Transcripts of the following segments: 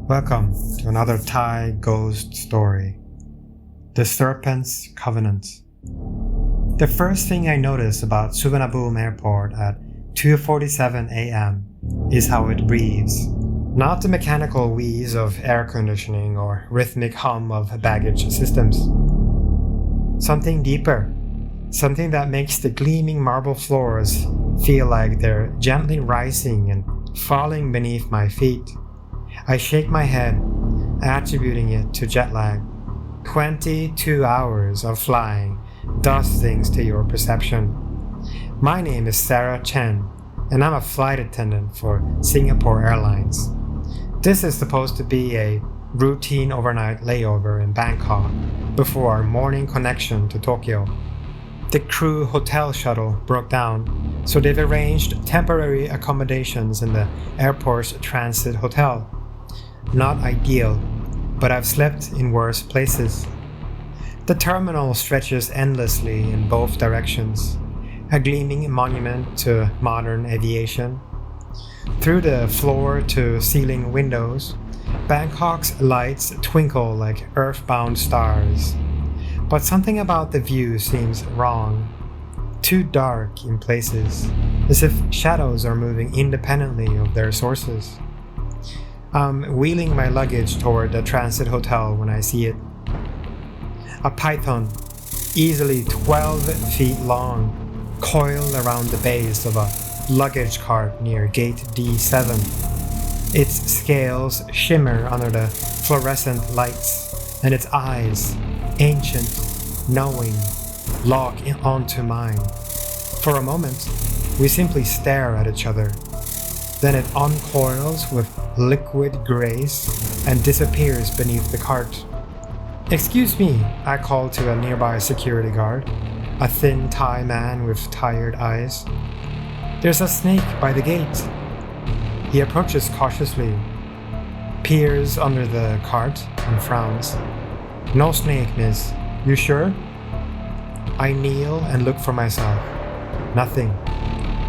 Welcome to another Thai ghost story. The Serpent's Covenant. The first thing I noticed about Suvarnabhumi airport at 2:47 a.m. is how it breathes. Not the mechanical wheeze of air conditioning or rhythmic hum of baggage systems. Something deeper. Something that makes the gleaming marble floors feel like they're gently rising and falling beneath my feet. I shake my head, attributing it to jet lag. 22 hours of flying does things to your perception. My name is Sarah Chen, and I'm a flight attendant for Singapore Airlines. This is supposed to be a routine overnight layover in Bangkok before our morning connection to Tokyo. The crew hotel shuttle broke down, so they've arranged temporary accommodations in the airport's transit hotel. Not ideal, but I've slept in worse places. The terminal stretches endlessly in both directions, a gleaming monument to modern aviation. Through the floor-to-ceiling windows, Bangkok's lights twinkle like earthbound stars. But something about the view seems wrong. Too dark in places, as if shadows are moving independently of their sources. I'm wheeling my luggage toward the transit hotel when I see it. A python, easily 12 feet long, coiled around the base of a luggage cart near gate D7. Its scales shimmer under the fluorescent lights, and its eyes, ancient, knowing, lock onto mine. For a moment, we simply stare at each other. Then it uncoils with liquid grace and disappears beneath the cart. "Excuse me," I call to a nearby security guard, a thin Thai man with tired eyes. "There's a snake by the gate." He approaches cautiously, peers under the cart, and frowns. "No snake, miss. You sure?" I kneel and look for myself. Nothing.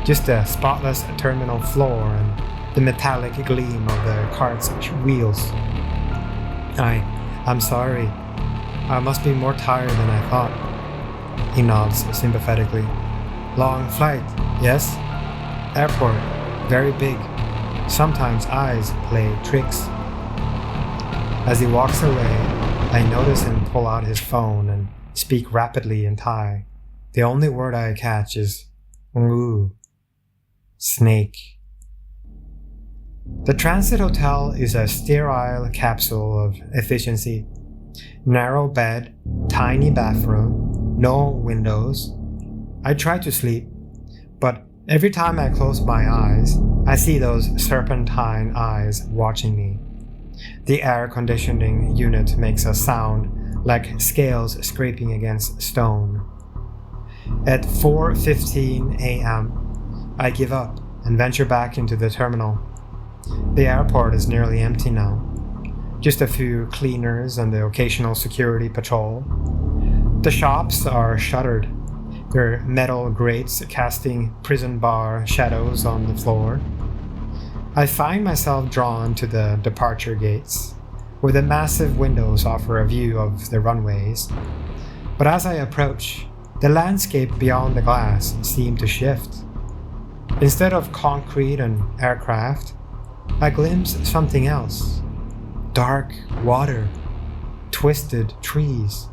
Just a spotless terminal floor and the metallic gleam of the cart's wheels. I'm sorry. I must be more tired than I thought." He nods sympathetically. "Long flight, yes? Airport, very big. Sometimes eyes play tricks." As he walks away, I notice him pull out his phone and speak rapidly in Thai. The only word I catch is "ngoo," snake. The transit hotel is a sterile capsule of efficiency. Narrow bed, tiny bathroom, no windows. I try to sleep, but every time I close my eyes, I see those serpentine eyes watching me. The air conditioning unit makes a sound like scales scraping against stone. At 4:15 a.m., I give up and venture back into the terminal. The airport is nearly empty now. Just a few cleaners and the occasional security patrol. The shops are shuttered, their metal grates casting prison bar shadows on the floor. I find myself drawn to the departure gates, where the massive windows offer a view of the runways. But as I approach, the landscape beyond the glass seems to shift. Instead of concrete and aircraft, I glimpse something else. Dark water, twisted trees,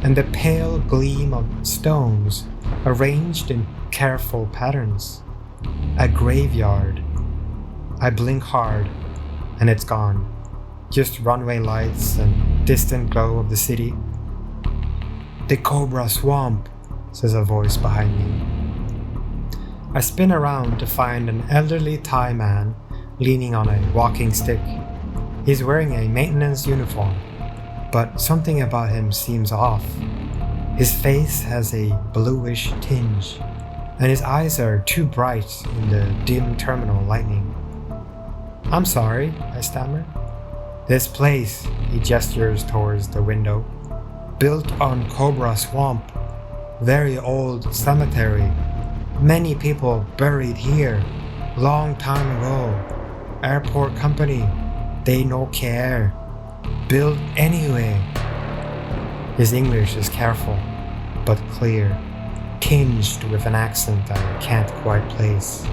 and the pale gleam of stones arranged in careful patterns. A graveyard. I blink hard, and it's gone. Just runway lights and distant glow of the city. "The Cobra Swamp," says a voice behind me. I spin around to find an elderly Thai man leaning on a walking stick. He's wearing a maintenance uniform, but something about him seems off. His face has a bluish tinge, and his eyes are too bright in the dim terminal lighting. "I'm sorry," I stammer. "This place," he gestures towards the window, "built on Cobra Swamp. Very old cemetery. Many people buried here. Long time ago. Airport company. They no care. Build anyway. His English is careful, but clear, tinged with an accent I can't quite place.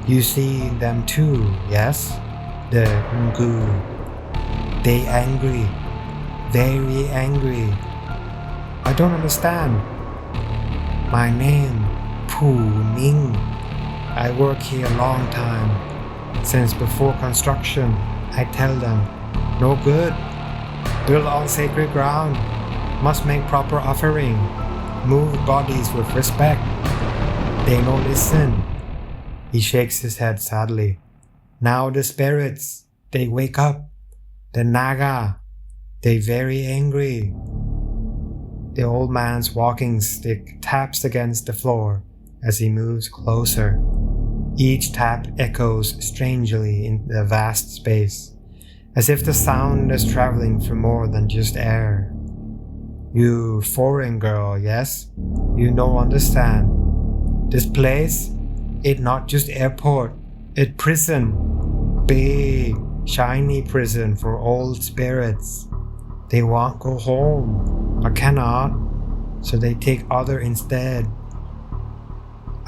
You see them too, yes? The Ngu. They angry. Very angry. I don't understand. My name, Pu Ning. I work here a long time. Since before construction, I tell them, no good. Build on sacred ground. Must make proper offering. Move bodies with respect. They no listen. He shakes his head sadly. Now the spirits, they wake up. The Naga, they very angry. The old man's walking stick taps against the floor as he moves closer. Each tap echoes strangely in the vast space, as if the sound is traveling for more than just air. You foreign girl, yes? You no understand. This place, it not just airport, it prison. Big, shiny prison for old spirits. They want go home, but cannot, so they take other instead.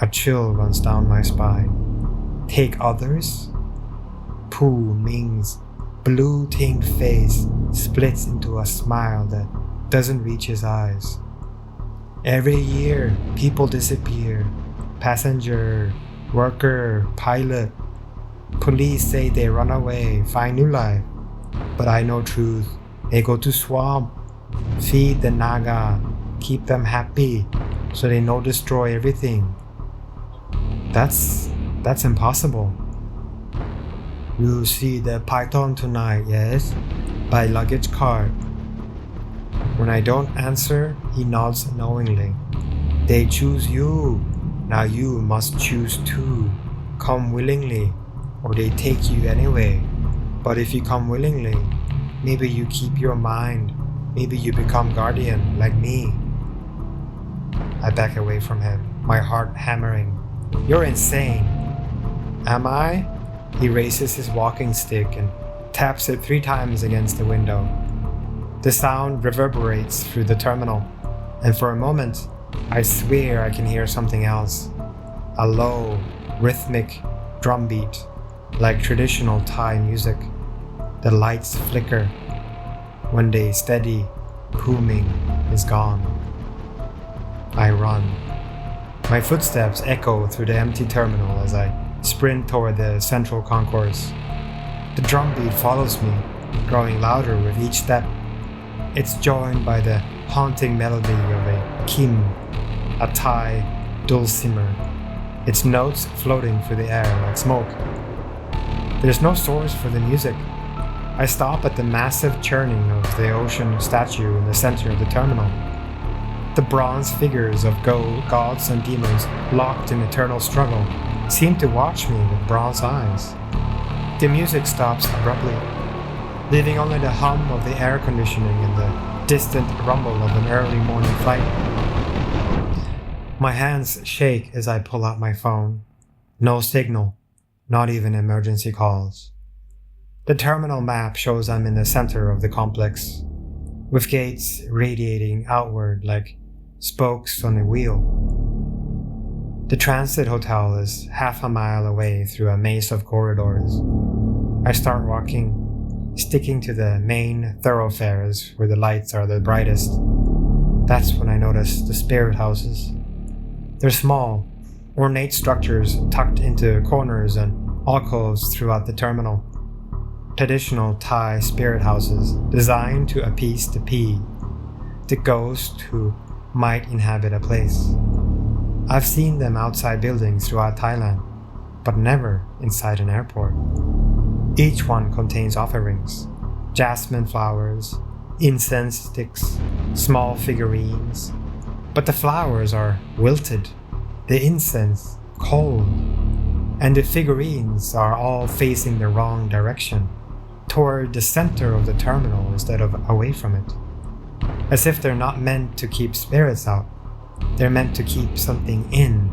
A chill runs down my spine. Take others? Pu Ming's blue-tinged face splits into a smile that doesn't reach his eyes. Every year, people disappear. Passenger, worker, pilot. Police say they run away, find new life. But I know truth. They go to swamp, feed the Naga, keep them happy, so they no destroy everything. That's impossible. You see the python tonight, yes? By luggage cart. When I don't answer, he nods knowingly. They choose you. Now you must choose too. Come willingly, or they take you anyway. But if you come willingly, maybe you keep your mind. Maybe you become guardian, like me. I back away from him, my heart hammering. You're insane. Am I? He raises his walking stick and taps it 3 times against the window. The sound reverberates through the terminal, and for a moment, I swear I can hear something else. A low, rhythmic drum beat, like traditional Thai music. The lights flicker. When they steady, booming is gone. I run. My footsteps echo through the empty terminal as I sprint toward the central concourse. The drum beat follows me, growing louder with each step. It's joined by the haunting melody of a kim, a Thai dulcimer, its notes floating through the air like smoke. There's no source for the music. I stop at the massive churning of the ocean statue in the center of the terminal. The bronze figures of gods and demons locked in eternal struggle seem to watch me with bronze eyes. The music stops abruptly, leaving only the hum of the air conditioning and the distant rumble of an early morning flight. My hands shake as I pull out my phone. No signal, not even emergency calls. The terminal map shows I'm in the center of the complex, with gates radiating outward like spokes on a wheel. The transit hotel is half a mile away through a maze of corridors. I start walking, sticking to the main thoroughfares where the lights are the brightest. That's when I notice the spirit houses. They're small, ornate structures tucked into corners and alcoves throughout the terminal. Traditional Thai spirit houses designed to appease the P, the ghost who might inhabit a place. I've seen them outside buildings throughout Thailand, but never inside an airport. Each one contains offerings, jasmine flowers, incense sticks, small figurines, but the flowers are wilted, the incense cold, and the figurines are all facing the wrong direction, toward the center of the terminal instead of away from it. As if they're not meant to keep spirits out, they're meant to keep something in.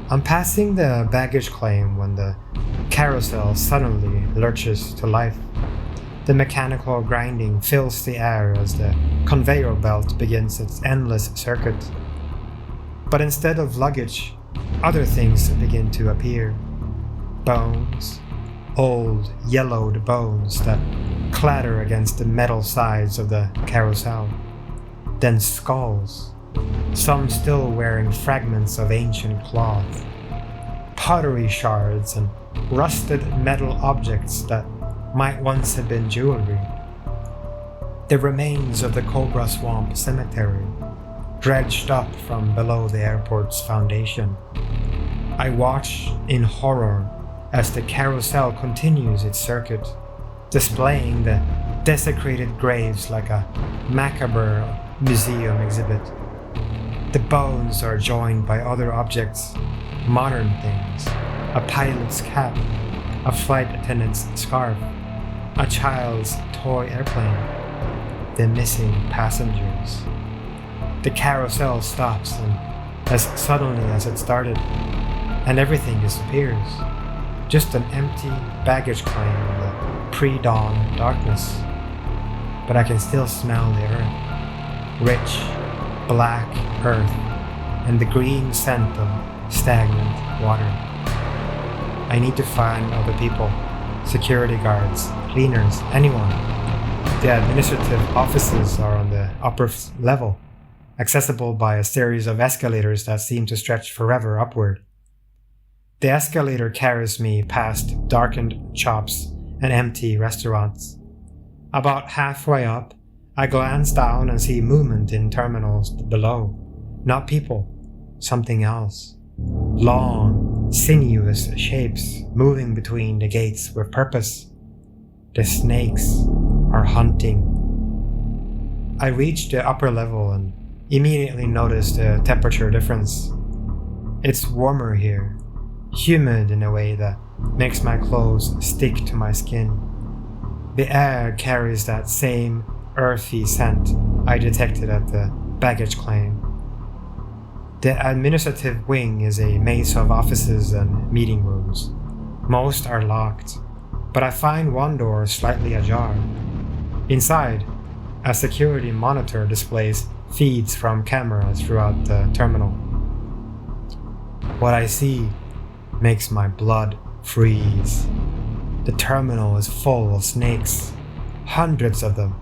I'm passing the baggage claim when the carousel suddenly lurches to life. The mechanical grinding fills the air as the conveyor belt begins its endless circuit. But instead of luggage, other things begin to appear. Bones, old yellowed bones that clatter against the metal sides of the carousel. Then skulls, some still wearing fragments of ancient cloth. Pottery shards and rusted metal objects that might once have been jewelry. The remains of the Cobra Swamp cemetery, dredged up from below the airport's foundation. I watch in horror as the carousel continues its circuit, displaying the desecrated graves like a macabre museum exhibit. The bones are joined by other objects, modern things, a pilot's cap, a flight attendant's scarf, a child's toy airplane, the missing passengers. The carousel stops, and as suddenly as it started, and everything disappears. Just an empty baggage claim in the pre-dawn darkness. But I can still smell the earth. Rich, black earth, and the green scent of stagnant water. I need to find other people, security guards, cleaners, anyone. The administrative offices are on the upper level, accessible by a series of escalators that seem to stretch forever upward. The escalator carries me past darkened shops and empty restaurants. About halfway up, I glance down and see movement in terminals below. Not people, something else. Long, sinuous shapes moving between the gates with purpose. The snakes are hunting. I reach the upper level and immediately notice the temperature difference. It's warmer here, humid in a way that makes my clothes stick to my skin. The air carries that same earthy scent I detected at the baggage claim. The administrative wing is a maze of offices and meeting rooms. Most are locked, but I find one door slightly ajar. Inside, a security monitor displays feeds from cameras throughout the terminal. What I see makes my blood freeze. The terminal is full of snakes, hundreds of them,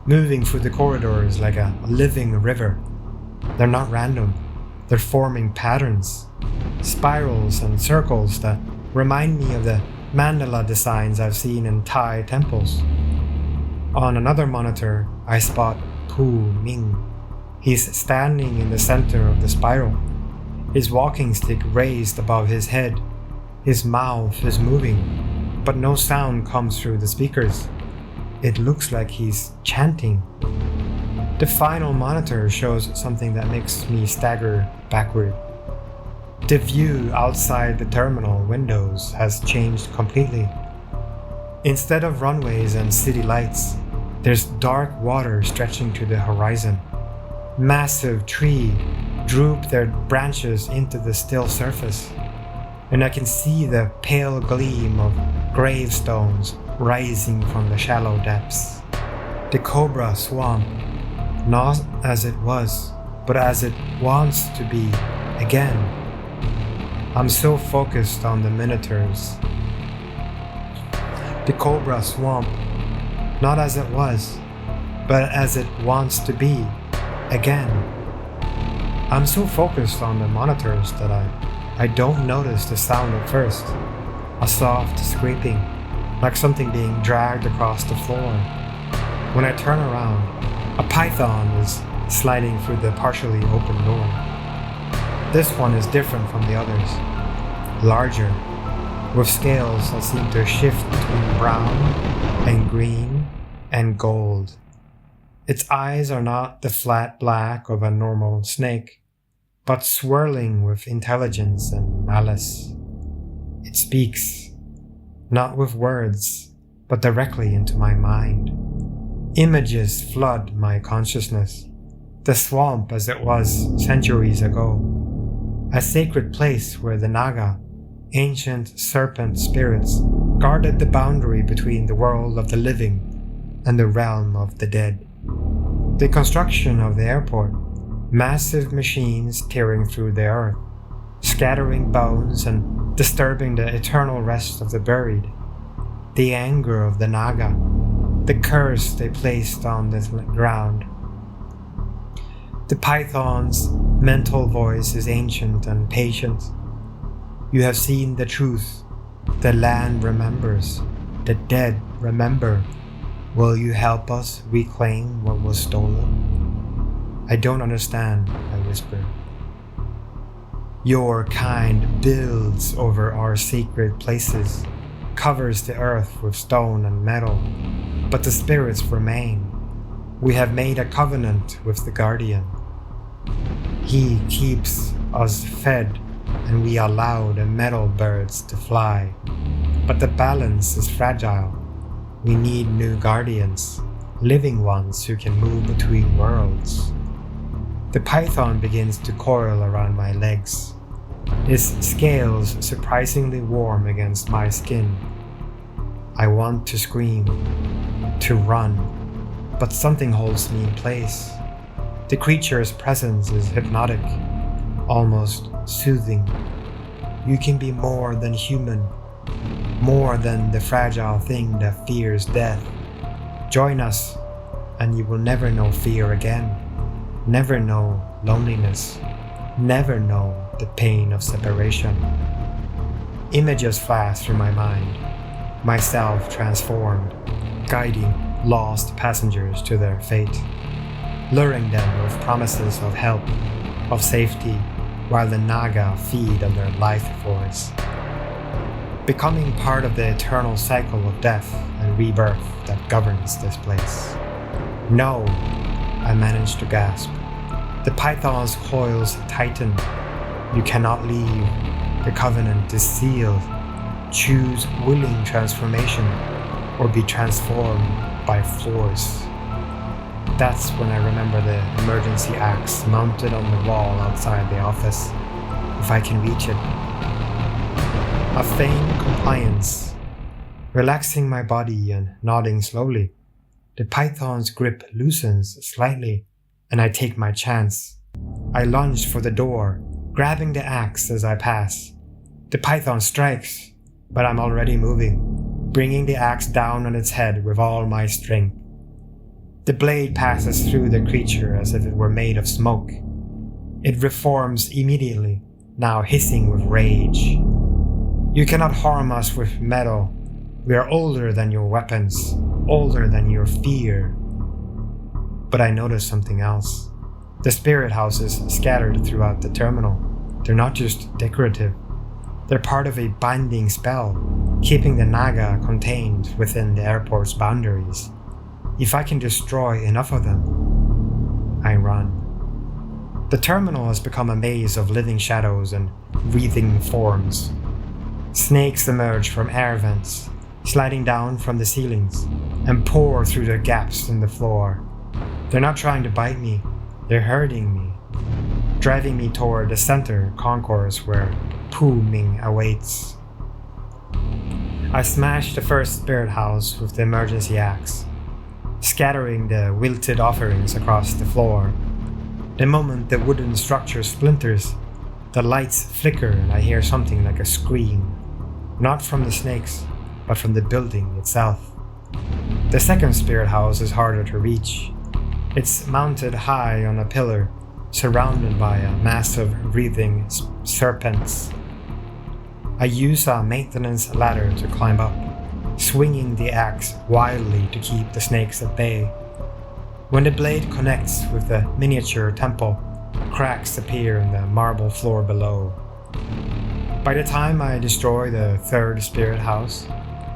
moving through the corridors like a living river. They're not random, they're forming patterns, spirals and circles that remind me of the mandala designs I've seen in Thai temples. On another monitor, I spot Pu Ming. He's standing in the center of the spiral, his walking stick raised above his head. His mouth is moving, but no sound comes through the speakers. It looks like he's chanting. The final monitor shows something that makes me stagger backward. The view outside the terminal windows has changed completely. Instead of runways and city lights, there's dark water stretching to the horizon. Massive trees droop their branches into the still surface, and I can see the pale gleam of gravestones rising from the shallow depths. The Cobra Swamp, not as it was, but as it wants to be again. I'm so focused on the minotaurs. The Cobra Swamp, not as it was, but as it wants to be again. I'm so focused on the monitors that I don't notice the sound at first. A soft scraping, like something being dragged across the floor. When I turn around, a python is sliding through the partially open door. This one is different from the others. Larger, with scales that seem to shift between brown and green and gold. Its eyes are not the flat black of a normal snake, but swirling with intelligence and malice. It speaks, not with words, but directly into my mind. Images flood my consciousness, the swamp as it was centuries ago. a sacred place where the Naga, ancient serpent spirits, guarded the boundary between the world of the living and the realm of the dead. The construction of the airport, massive machines tearing through the earth, scattering bones and disturbing the eternal rest of the buried. The anger of the Naga, the curse they placed on the ground. The python's mental voice is ancient and patient. You have seen the truth. The land remembers. The dead remember. Will you help us reclaim what was stolen? I don't understand, I whispered. Your kind builds over our sacred places, covers the earth with stone and metal, but the spirits remain. We have made a covenant with the guardian. He keeps us fed, and we allow the metal birds to fly. But the balance is fragile. We need new guardians, living ones who can move between worlds. The python begins to coil around my legs, its scales surprisingly warm against my skin. I want to scream, to run, but something holds me in place. The creature's presence is hypnotic, almost soothing. You can be more than human, more than the fragile thing that fears death. Join us, and you will never know fear again, never know loneliness, never know the pain of separation. Images flash through my mind, myself transformed, guiding lost passengers to their fate, luring them with promises of help, of safety, while the Naga feed on their life force. Becoming part of the eternal cycle of death and rebirth that governs this place. No, I managed to gasp. The python's coils tighten. You cannot leave. The covenant is sealed. Choose willing transformation or be transformed by force. That's when I remember the emergency axe mounted on the wall outside the office, if I can reach it. A feigned compliance, relaxing my body and nodding slowly. The python's grip loosens slightly, and I take my chance. I lunge for the door, grabbing the axe as I pass. The python strikes, but I'm already moving, bringing the axe down on its head with all my strength. The blade passes through the creature as if it were made of smoke. It reforms immediately, now hissing with rage. You cannot harm us with metal. We are older than your weapons, older than your fear. But I noticed something else. The spirit houses scattered throughout the terminal. They're not just decorative. They're part of a binding spell, keeping the Naga contained within the airport's boundaries. If I can destroy enough of them, I run. The terminal has become a maze of living shadows and wreathing forms. Snakes emerge from air vents, sliding down from the ceilings, and pour through the gaps in the floor. They're not trying to bite me, they're hurting me, driving me toward the center concourse where Ming awaits. I smash the first spirit house with the emergency axe, scattering the wilted offerings across the floor. The moment the wooden structure splinters, the lights flicker and I hear something like a scream, not from the snakes, but from the building itself. The second spirit house is harder to reach. It's mounted high on a pillar, surrounded by a massive wreathing serpents. I use a maintenance ladder to climb up, swinging the axe wildly to keep the snakes at bay. When the blade connects with the miniature temple, cracks appear in the marble floor below. By the time I destroy the third spirit house,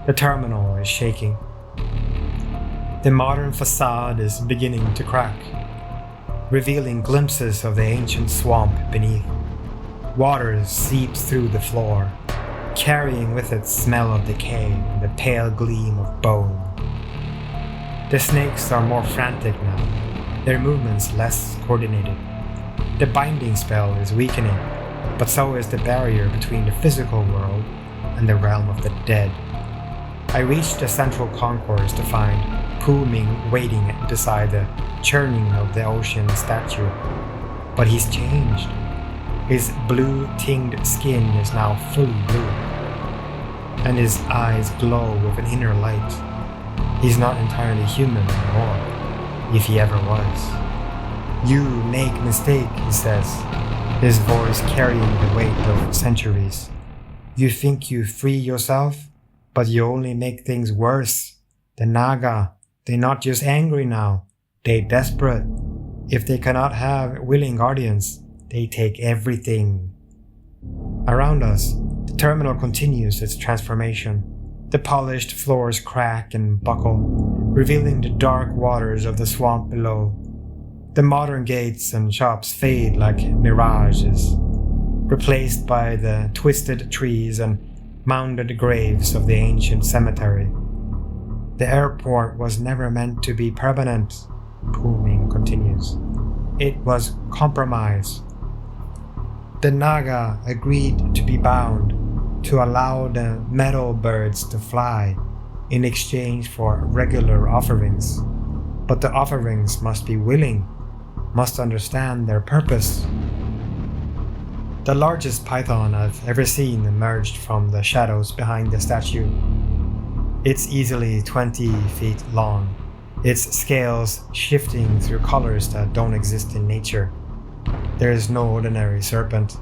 the terminal is shaking. The modern facade is beginning to crack, revealing glimpses of the ancient swamp beneath. Water seeps through the floor, carrying with it smell of decay and the pale gleam of bone. The snakes are more frantic now, their movements less coordinated. The binding spell is weakening, but so is the barrier between the physical world and the realm of the dead. I reached the central concourse to find Pu Ming waiting beside the churning of the ocean statue. But he's changed. His blue-tinged skin is now fully blue, and his eyes glow with an inner light. He's not entirely human anymore, if he ever was. You make mistake, he says, his voice carrying the weight of centuries. You think you free yourself, but you only make things worse. The Naga, they're not just angry now, they're desperate. If they cannot have willing guardians, they take everything. Around us, the terminal continues its transformation. The polished floors crack and buckle, revealing the dark waters of the swamp below. The modern gates and shops fade like mirages, replaced by the twisted trees and mounded graves of the ancient cemetery. The airport was never meant to be permanent, Pu Ming continues. It was compromise. The Naga agreed to be bound, to allow the metal birds to fly in exchange for regular offerings. But the offerings must be willing, must understand their purpose. The largest python I've ever seen emerged from the shadows behind the statue. It's easily 20 feet long, its scales shifting through colors that don't exist in nature. There is no ordinary serpent.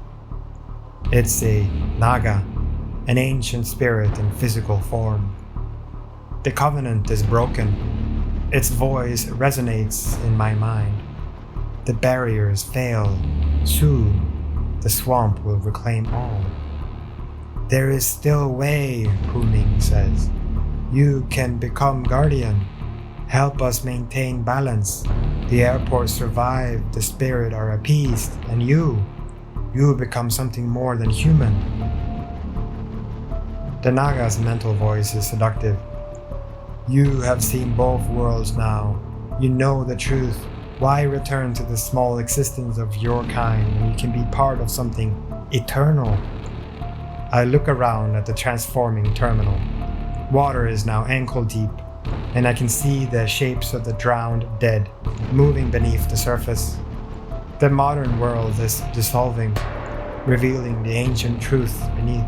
It's a Naga, an ancient spirit in physical form. The covenant is broken. Its voice resonates in my mind. The barriers fail. Soon, the swamp will reclaim all. There is still a way, Pu Ming says. You can become guardian. Help us maintain balance. The airport survived, the spirit are appeased, and you become something more than human. The Naga's mental voice is seductive. You have seen both worlds now. You know the truth. Why return to the small existence of your kind when you can be part of something eternal? I look around at the transforming terminal. Water is now ankle deep, and I can see the shapes of the drowned dead moving beneath the surface. The modern world is dissolving, revealing the ancient truth beneath.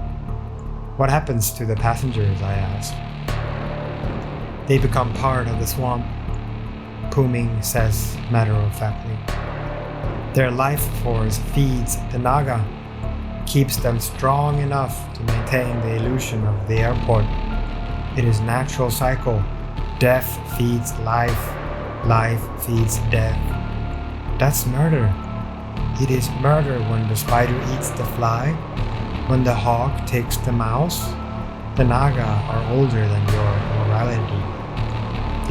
What happens to the passengers, I ask. They become part of the swamp, Pu Ming says matter-of-factly. Their life force feeds the Naga, keeps them strong enough to maintain the illusion of the airport. It is natural cycle. Death feeds life, life feeds death. That's murder. It is murder when the spider eats the fly, when the hawk takes the mouse. The Naga are older than your morality.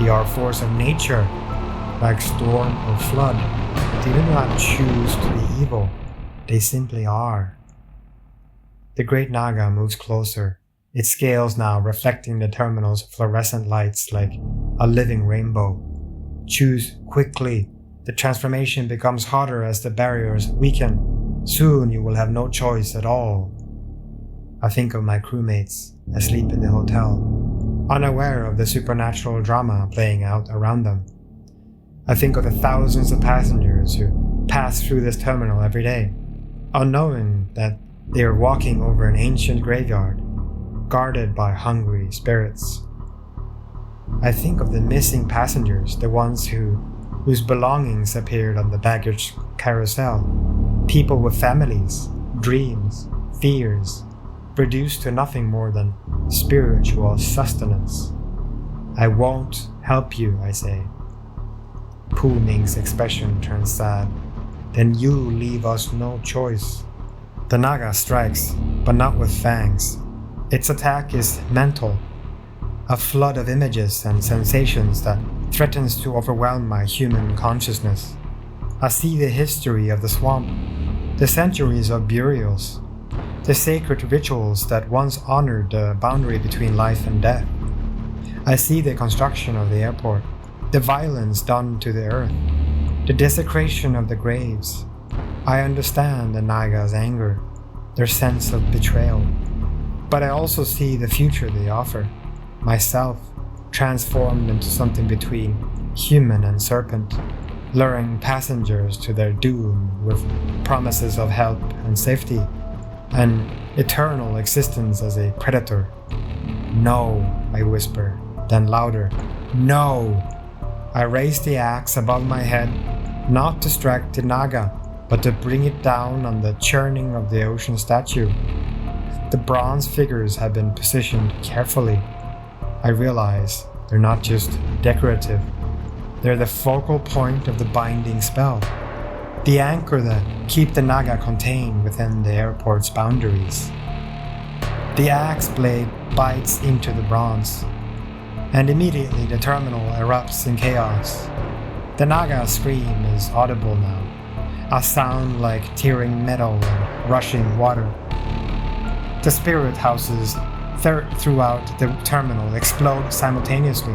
They are a force of nature, like storm or flood. They do not choose to be evil. They simply are. The great Naga moves closer, its scales now reflecting the terminal's fluorescent lights like a living rainbow. Choose quickly. The transformation becomes harder as the barriers weaken. Soon you will have no choice at all. I think of my crewmates asleep in the hotel, unaware of the supernatural drama playing out around them. I think of the thousands of passengers who pass through this terminal every day, unknowing that they are walking over an ancient graveyard, guarded by hungry spirits. I think of the missing passengers, the ones whose belongings appeared on the baggage carousel, people with families, dreams, fears, reduced to nothing more than spiritual sustenance. I won't help you, I say. Pu Ming's expression turns sad. Then you leave us no choice. The Naga strikes, but not with fangs. Its attack is mental, a flood of images and sensations that threatens to overwhelm my human consciousness. I see the history of the swamp, the centuries of burials, the sacred rituals that once honored the boundary between life and death. I see the construction of the airport, the violence done to the earth, the desecration of the graves. I understand the Naga's anger. their sense of betrayal. But I also see the future they offer, myself transformed into something between human and serpent, luring passengers to their doom with promises of help and safety, an eternal existence as a predator. No, I whisper, then louder, no! I raise the axe above my head, not to strike the Naga, but to bring it down on the churning of the ocean statue. The bronze figures have been positioned carefully. I realize they're not just decorative. They're the focal point of the binding spell, the anchor that keep the Naga contained within the airport's boundaries. The axe blade bites into the bronze, and immediately the terminal erupts in chaos. The Naga's scream is audible now, a sound like tearing metal and rushing water. The spirit houses throughout the terminal explode simultaneously,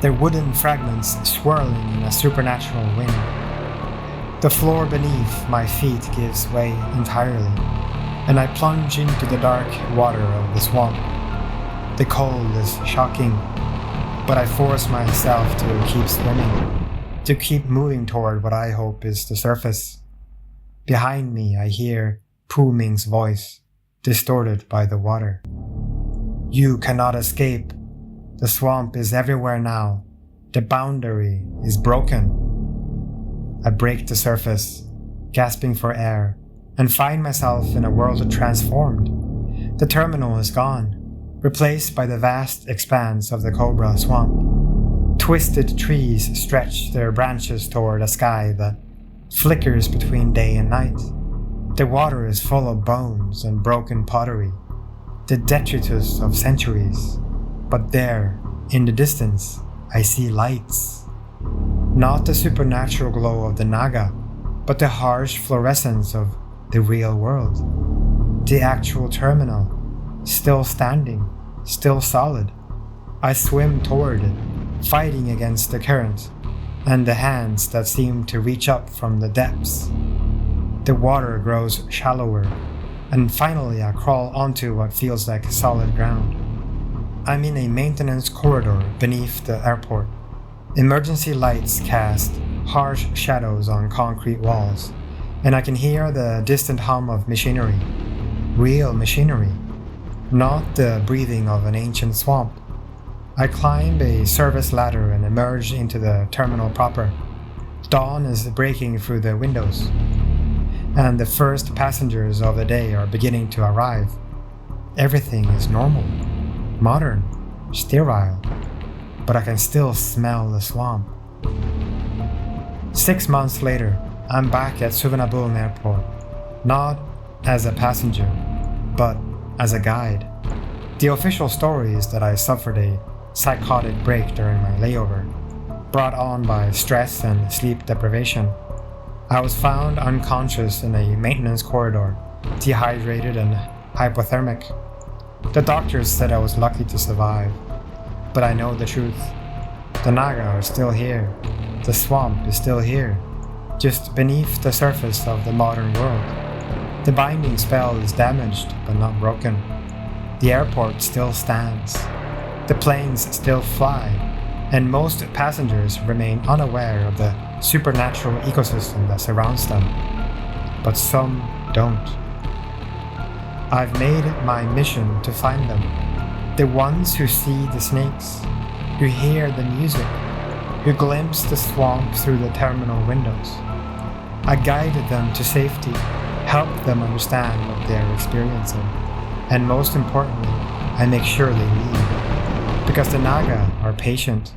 their wooden fragments swirling in a supernatural wind. The floor beneath my feet gives way entirely, and I plunge into the dark water of the swamp. The cold is shocking, but I force myself to keep swimming, to keep moving toward what I hope is the surface. Behind me I hear Pu Ming's voice, distorted by the water. You cannot escape. The swamp is everywhere now. The boundary is broken. I break the surface, gasping for air, and find myself in a world transformed. The terminal is gone, replaced by the vast expanse of the Cobra Swamp. Twisted trees stretch their branches toward a sky that flickers between day and night. The water is full of bones and broken pottery, the detritus of centuries. But there, in the distance, I see lights. Not the supernatural glow of the Naga, but the harsh fluorescence of the real world. The actual terminal, still standing, still solid. I swim toward it, fighting against the current, and the hands that seem to reach up from the depths. The water grows shallower, and finally I crawl onto what feels like solid ground. I'm in a maintenance corridor beneath the airport. Emergency lights cast harsh shadows on concrete walls, and I can hear the distant hum of machinery. Real machinery, not the breathing of an ancient swamp. I climb a service ladder and emerge into the terminal proper. Dawn is breaking through the windows, and the first passengers of the day are beginning to arrive. Everything is normal, modern, sterile, but I can still smell the swamp. 6 months later, I'm back at Suvarnabhumi airport, not as a passenger, but as a guide. The official story is that I suffered a psychotic break during my layover, brought on by stress and sleep deprivation. I was found unconscious in a maintenance corridor, dehydrated and hypothermic. The doctors said I was lucky to survive, but I know the truth. The Naga are still here. The swamp is still here, just beneath the surface of the modern world. The binding spell is damaged but not broken. The airport still stands. The planes still fly, and most passengers remain unaware of the supernatural ecosystem that surrounds them. But some don't. I've made it my mission to find them. The ones who see the snakes, who hear the music, who glimpse the swamp through the terminal windows. I guided them to safety, helped them understand what they're experiencing, and most importantly, I make sure they leave. Because the Naga are patient.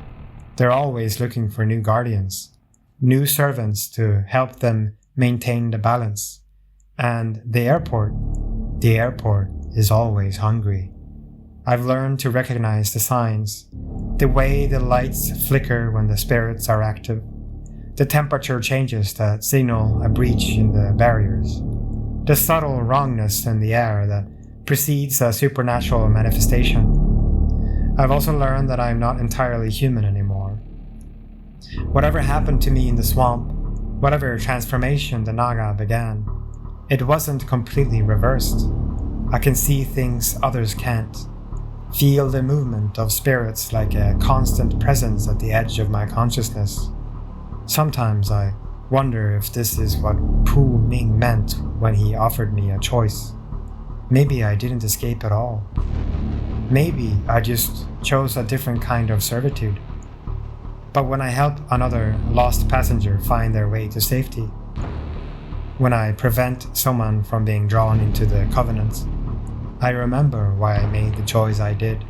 They're always looking for new guardians, new servants to help them maintain the balance. And the airport is always hungry. I've learned to recognize the signs, the way the lights flicker when the spirits are active, the temperature changes that signal a breach in the barriers, the subtle wrongness in the air that precedes a supernatural manifestation. I've also learned that I'm not entirely human anymore. Whatever happened to me in the swamp, whatever transformation the Naga began, It wasn't completely reversed. I can see things others can't. Feel the movement of spirits like a constant presence at the edge of my consciousness. Sometimes I wonder if this is what Pu Ming meant when he offered me a choice. Maybe I didn't escape at all. Maybe I just chose a different kind of servitude. But when I help another lost passenger find their way to safety, when I prevent someone from being drawn into the covenant, I remember why I made the choice I did.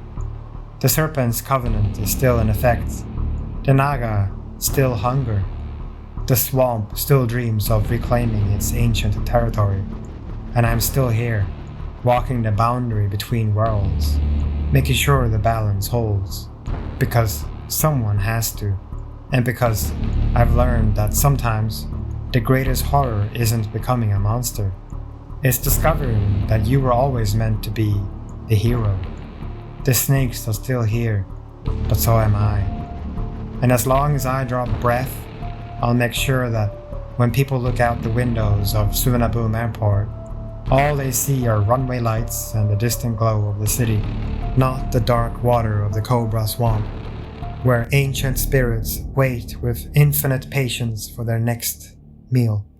The serpent's covenant is still in effect. The Naga still hunger. The swamp still dreams of reclaiming its ancient territory. And I'm still here, walking the boundary between worlds, making sure the balance holds. Because someone has to. And because I've learned that sometimes the greatest horror isn't becoming a monster. It's discovering that you were always meant to be the hero. The snakes are still here, but so am I. And as long as I draw breath, I'll make sure that when people look out the windows of Suvarnabhumi Airport, all they see are runway lights and the distant glow of the city, not the dark water of the Cobra Swamp, where ancient spirits wait with infinite patience for their next meal.